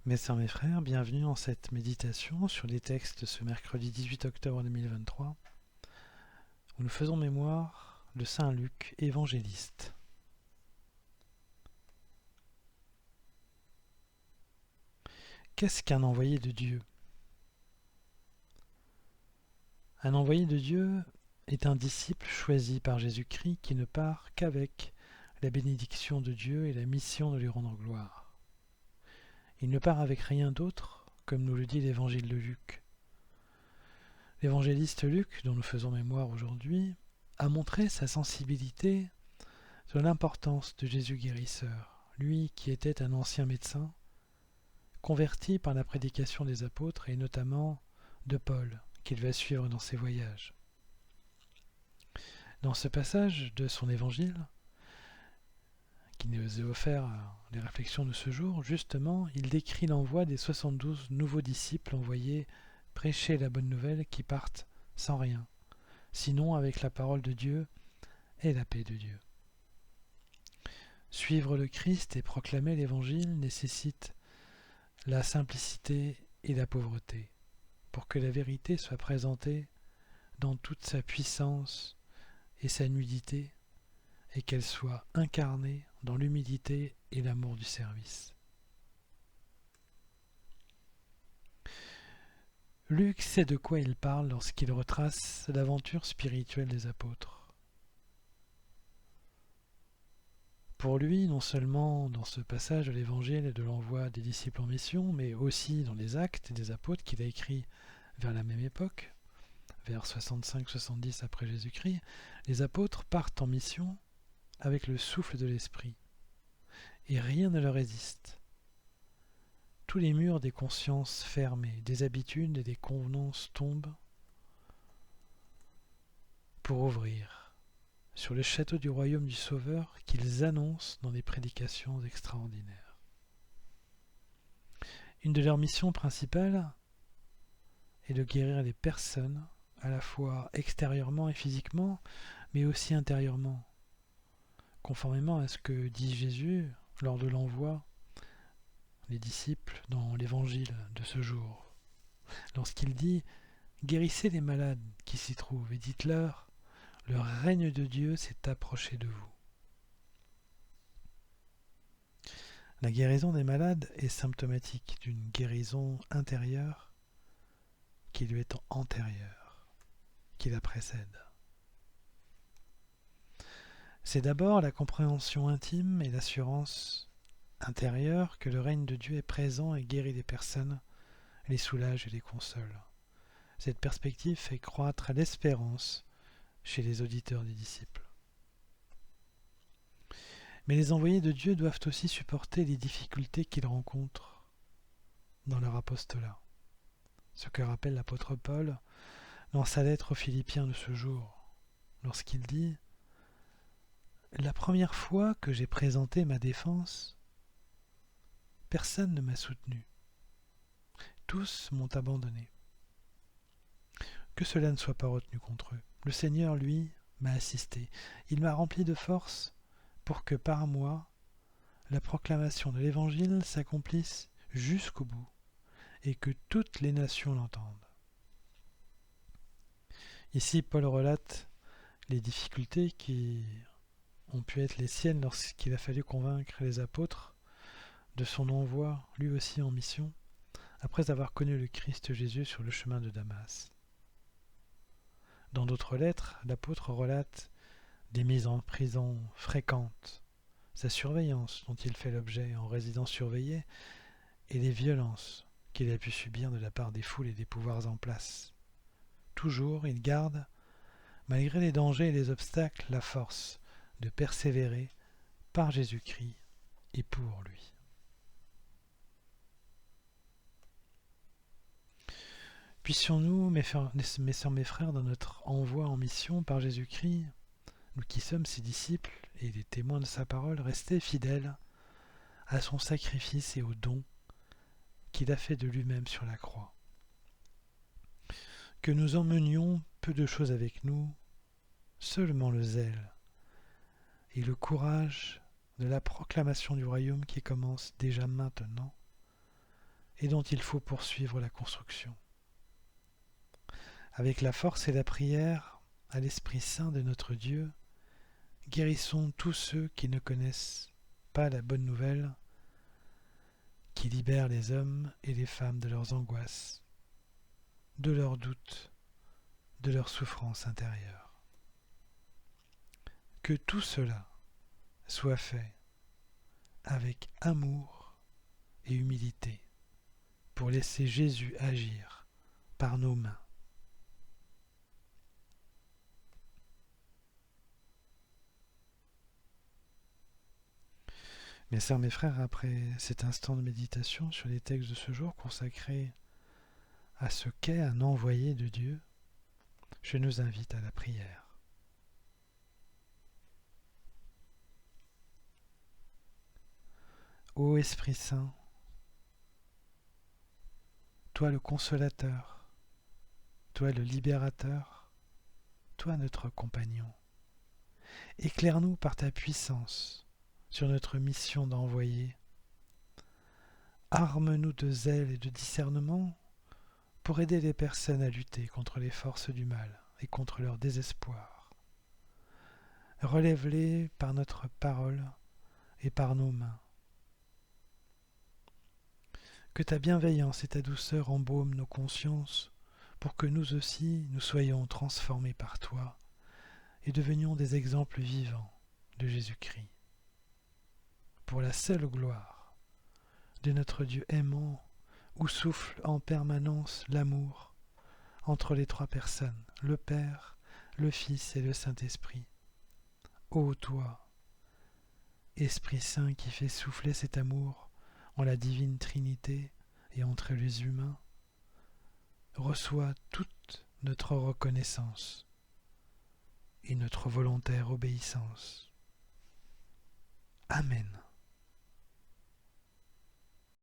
Mes sœurs, mes frères, bienvenue en cette méditation sur les textes de ce mercredi 18 octobre 2023, où nous faisons mémoire de Saint Luc, évangéliste. Qu'est-ce qu'un envoyé de Dieu ? Un envoyé de Dieu est un disciple choisi par Jésus-Christ qui ne part qu'avec la bénédiction de Dieu et la mission de lui rendre gloire. Il ne part avec rien d'autre, comme nous le dit l'évangile de Luc. L'évangéliste Luc, dont nous faisons mémoire aujourd'hui, a montré sa sensibilité sur l'importance de Jésus guérisseur, lui qui était un ancien médecin, converti par la prédication des apôtres et notamment de Paul, qu'il va suivre dans ses voyages. Dans ce passage de son évangile, qui nous est offert à les réflexions de ce jour, justement, il décrit l'envoi des 72 nouveaux disciples envoyés prêcher la bonne nouvelle qui partent sans rien, sinon avec la parole de Dieu et la paix de Dieu. Suivre le Christ et proclamer l'Évangile nécessite la simplicité et la pauvreté, pour que la vérité soit présentée dans toute sa puissance et sa nudité, et qu'elle soit incarnée dans l'humilité et l'amour du service. Luc sait de quoi il parle lorsqu'il retrace l'aventure spirituelle des apôtres. Pour lui, non seulement dans ce passage de l'Évangile et de l'envoi des disciples en mission, mais aussi dans les actes des apôtres qu'il a écrits vers la même époque, vers 65-70 après Jésus-Christ, les apôtres partent en mission avec le souffle de l'Esprit, et rien ne leur résiste. Tous les murs des consciences fermées, des habitudes et des convenances tombent pour ouvrir sur le château du royaume du Sauveur qu'ils annoncent dans des prédications extraordinaires. Une de leurs missions principales est de guérir les personnes, à la fois extérieurement et physiquement, mais aussi intérieurement, conformément à ce que dit Jésus lors de l'envoi des disciples dans l'évangile de ce jour, lorsqu'il dit « Guérissez les malades qui s'y trouvent et dites-leur, le règne de Dieu s'est approché de vous. » La guérison des malades est symptomatique d'une guérison intérieure qui lui est antérieure, qui la précède. C'est d'abord la compréhension intime et l'assurance intérieure que le règne de Dieu est présent et guérit les personnes, les soulage et les console. Cette perspective fait croître l'espérance chez les auditeurs des disciples. Mais les envoyés de Dieu doivent aussi supporter les difficultés qu'ils rencontrent dans leur apostolat. Ce que rappelle l'apôtre Paul dans sa lettre aux Philippiens de ce jour, lorsqu'il dit « La première fois que j'ai présenté ma défense, personne ne m'a soutenu. Tous m'ont abandonné. Que cela ne soit pas retenu contre eux. Le Seigneur, lui, m'a assisté. Il m'a rempli de force pour que par moi, la proclamation de l'Évangile s'accomplisse jusqu'au bout et que toutes les nations l'entendent. » Ici, Paul relate les difficultés qui ont pu être les siennes lorsqu'il a fallu convaincre les apôtres de son envoi, lui aussi en mission, après avoir connu le Christ Jésus sur le chemin de Damas. Dans d'autres lettres, l'apôtre relate des mises en prison fréquentes, sa surveillance dont il fait l'objet en résidence surveillée et les violences qu'il a pu subir de la part des foules et des pouvoirs en place. Toujours, il garde, malgré les dangers et les obstacles, la force de persévérer par Jésus-Christ et pour lui. Puissions-nous, mes sœurs, mes frères, dans notre envoi en mission par Jésus-Christ, nous qui sommes ses disciples et les témoins de sa parole, rester fidèles à son sacrifice et au don qu'il a fait de lui-même sur la croix. Que nous emmenions peu de choses avec nous, seulement le zèle et le courage de la proclamation du royaume qui commence déjà maintenant, et dont il faut poursuivre la construction. Avec la force et la prière à l'Esprit Saint de notre Dieu, guérissons tous ceux qui ne connaissent pas la bonne nouvelle qui libère les hommes et les femmes de leurs angoisses, de leurs doutes, de leurs souffrances intérieures. Que tout cela soit fait avec amour et humilité pour laisser Jésus agir par nos mains. Mes sœurs, mes frères, après cet instant de méditation sur les textes de ce jour consacrés à ce qu'est un envoyé de Dieu, je nous invite à la prière. Ô Esprit Saint, toi le consolateur, toi le libérateur, toi notre compagnon, éclaire-nous par ta puissance sur notre mission d'envoyer. Arme-nous de zèle et de discernement pour aider les personnes à lutter contre les forces du mal et contre leur désespoir. Relève-les par notre parole et par nos mains. Que ta bienveillance et ta douceur embaument nos consciences pour que nous aussi nous soyons transformés par toi et devenions des exemples vivants de Jésus-Christ. Pour la seule gloire de notre Dieu aimant, où souffle en permanence l'amour entre les trois personnes, le Père, le Fils et le Saint-Esprit. Ô toi, Esprit Saint qui fait souffler cet amour en la divine Trinité et entre les humains, reçois toute notre reconnaissance et notre volontaire obéissance. Amen.